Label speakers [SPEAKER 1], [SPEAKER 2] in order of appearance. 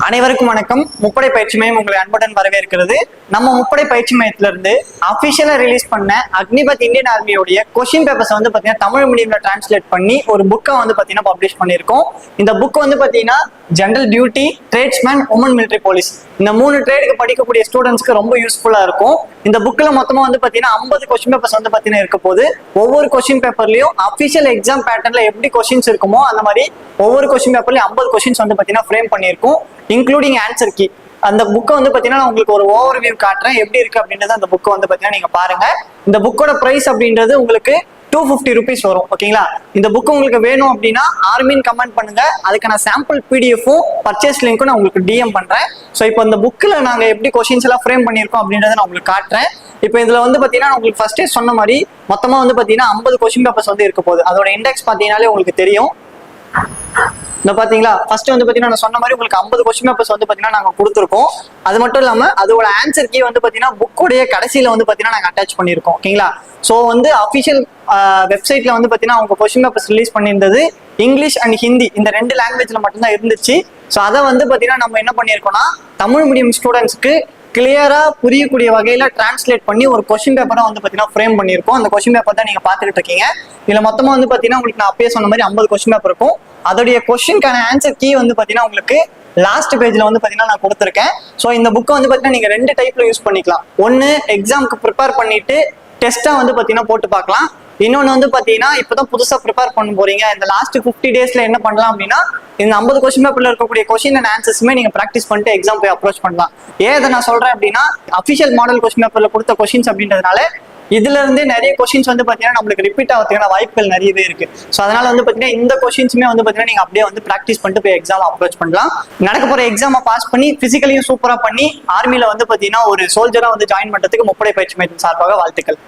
[SPEAKER 1] அனைவருக்கும் வணக்கம். முப்படை பயிற்சி மையம் உங்களை அன்புடன் வரவேற்கிறது. நம்ம முப்படை பயிற்சி மையத்துல இருந்து அபிஷியலா ரிலீஸ் பண்ண அக்னிபத் இந்தியன் ஆர்மியோடைய கொஸ்டின் பேப்பர்ஸ் வந்து பாத்தீங்கன்னா தமிழ் மீடியம்ல டிரான்ஸ்லேட் பண்ணி ஒரு புக்கை வந்து பாத்தீங்கன்னா பப்ளிஷ் பண்ணியிருக்கோம். இந்த புக் வந்து பாத்தீங்கன்னா general duty, tradesman, woman military police இந்த 3 ட்ரேடுக்கு படிக்கக்கூடிய ஸ்டூடெண்ட்ஸ்க்கு ரொம்ப யூஸ்ஃபுல்லா இருக்கும். இந்த புக்ல மொத்தமா வந்து பாத்தீங்கன்னா 50 கொஸ்டின் பேப்பர்ஸ் வந்து பாத்தீங்கன்னா இருக்க போது. ஒவ்வொரு கொஸ்டின் பேப்பர்லயும் அபிஷியல் எக்ஸாம் பேட்டர்ன்ல எப்படி கொஸ்டின்ஸ் இருக்குமோ அந்த மாதிரி ஒவ்வொரு கொஸ்டின் பேப்பர்லயும் 50 கொஸ்டின்ஸ் வந்து பாத்தீங்கன்னா ஃப்ரேம் பண்ணியிருக்கும், இன்க்ளூடிங் ஆன்சர் கீ. அந்த புக்கை வந்து பாத்தீங்கன்னா நான் உங்களுக்கு ஒரு ஓவர் வியூ காட்டுறேன் எப்படி இருக்கு அப்படின்றது. அந்த புக்கை வந்து பாத்தீங்கன்னா நீங்க பாருங்க. இந்த புக்கோட பிரைஸ் அப்படின்றது உங்களுக்கு 250 rupees வரும். ஓகேங்களா? இந்த புக் உங்களுக்கு வேணும் அப்படின்னா ஆர்மின்னு கமெண்ட் பண்ணுங்க. அதுக்கான சாம்பிள் பிடிஎஃப்பும் பர்ச்சேஸ் லிங்க்கும் நான் உங்களுக்கு டிஎம் பண்றேன். ஸோ இப்போ இந்த புக்கில் நாங்க எப்படி கொஸ்டின்ஸ் எல்லாம் ஃப்ரேம் பண்ணியிருக்கோம் அப்படின்றத நான் உங்களுக்கு காட்டுறேன். இப்போ இதுல வந்து பாத்தீங்கன்னா நான் உங்களுக்கு ஃபர்ஸ்டே சொன்ன மாதிரி மொத்தமா வந்து பாத்தீங்கன்னா 50 கொஸ்டின் பேப்பர்ஸ் வந்து இருக்க போகுது. அதோட இண்டெக்ஸ் பாத்தீங்கன்னாலே உங்களுக்கு தெரியும். இந்த பாத்தீங்களா, ஃபர்ஸ்ட் வந்து பாத்தீங்கன்னா நான் சொன்ன மாதிரி உங்களுக்கு 50 கொஸ்டின் பேப்பர்ஸ் வந்து பாத்தீங்கன்னா நாங்க கொடுத்துருக்கோம். அது மட்டும் இல்லாம அதோட ஆன்சர் கீ வந்து பாத்தீங்கன்னா புக்கோடைய கடைசியில வந்து பாத்தீங்கன்னா நாங்க அட்டாச் பண்ணியிருக்கோம். ஓகேங்களா? ஸோ வந்து அஃபிஷியல் வெப்சைட்ல வந்து பாத்தீங்கன்னா அவங்க கொஸ்டின் பேப்பர்ஸ் ரிலீஸ் பண்ணியிருந்தது இங்கிலீஷ் அண்ட் ஹிந்தி இந்த 2 லாங்குவேஜ்ல மட்டும்தான் இருந்துச்சு. ஸோ அதை வந்து பாத்தீங்கன்னா நம்ம என்ன பண்ணியிருக்கோம்னா தமிழ் மீடியம் ஸ்டூடெண்ட்ஸ்க்கு கிளியரா புரியக்கூடிய வகையில டிரான்ஸ்லேட் பண்ணி ஒரு கொஸ்டின் பேப்பரை வந்து பாத்தீங்கன்னா ஃப்ரேம் பண்ணியிருக்கோம். அந்த கொஸ்டின் பேப்பர் தான் நீங்க பாத்துக்கிட்டு இருக்கீங்க. இதுல மொத்தமா வந்து பாத்தீங்கன்னா உங்களுக்கு நான் அப்பயே சொன்ன மாதிரி 50 கொஸ்டின் பேப்பர் இருக்கும். அதோடைய கொஸ்டின்கான ஆன்சர் கீ வந்து பாத்தீங்கன்னா உங்களுக்கு லாஸ்ட் பேஜ்ல வந்து பாத்தீங்கன்னா நான் கொடுத்துருக்கேன். ஸோ இந்த புக்கை வந்து பாத்தீங்கன்னா நீங்க 2 டைப்ல யூஸ் பண்ணிக்கலாம். ஒன்னு எக்ஸாமுக்கு ப்ரிப்பேர் பண்ணிட்டு டெஸ்டா வந்து பாத்தீங்கன்னா போட்டு பார்க்கலாம். இன்னொன்னு வந்து பாத்தீங்கன்னா இப்பதான் புதுசா ப்ரிப்பேர் பண்ண போறீங்க, இந்த லாஸ்ட் 50 டேஸ்ல என்ன பண்ணலாம் அப்படின்னா இந்த 50 கொஸ்டின் பேப்பர்ல இருக்கக்கூடிய கொஸ்டின் அண்ட் ஆன்சர்ஸுமே நீங்க ப்ராக்டிஸ் பண்ணிட்டு எக்ஸாம் போய் அப்ரோச் பண்ணலாம். ஏன் இதை நான் சொல்றேன் அப்படின்னா அஃபிஷியல் மாடல் கொஸ்டின் பேப்பர்ல கொடுத்த கொஸ்டின்ஸ் அப்படின்றதுனால இதுல இருந்தே நிறைய கொஸ்டின்ஸ் வந்து பாத்தீங்கன்னா நம்மளுக்கு ரிப்பீட் ஆகிறதுக்கான வாய்ப்புகள் நிறையவே இருக்கு. ஸோ அதனால வந்து பாத்தீங்கன்னா இந்த கொஸ்டின்ஸுமே வந்து பாத்தீங்கன்னா நீங்க அப்படியே வந்து ப்ராக்டிஸ் பண்ணிட்டு போய் எக்ஸாம் அப்ரோச் பண்ணலாம். நடக்க போற எக்ஸாமை பாஸ் பண்ணி பிசிக்கலையும் சூப்பரா பண்ணி ஆர்மியில வந்து பாத்தீங்கன்னா ஒரு சோல்ஜரா வந்து ஜாயின் பண்றதுக்கு முப்படை பயிற்சி மையத்தின் சார்பாக வாழ்த்துக்கள்.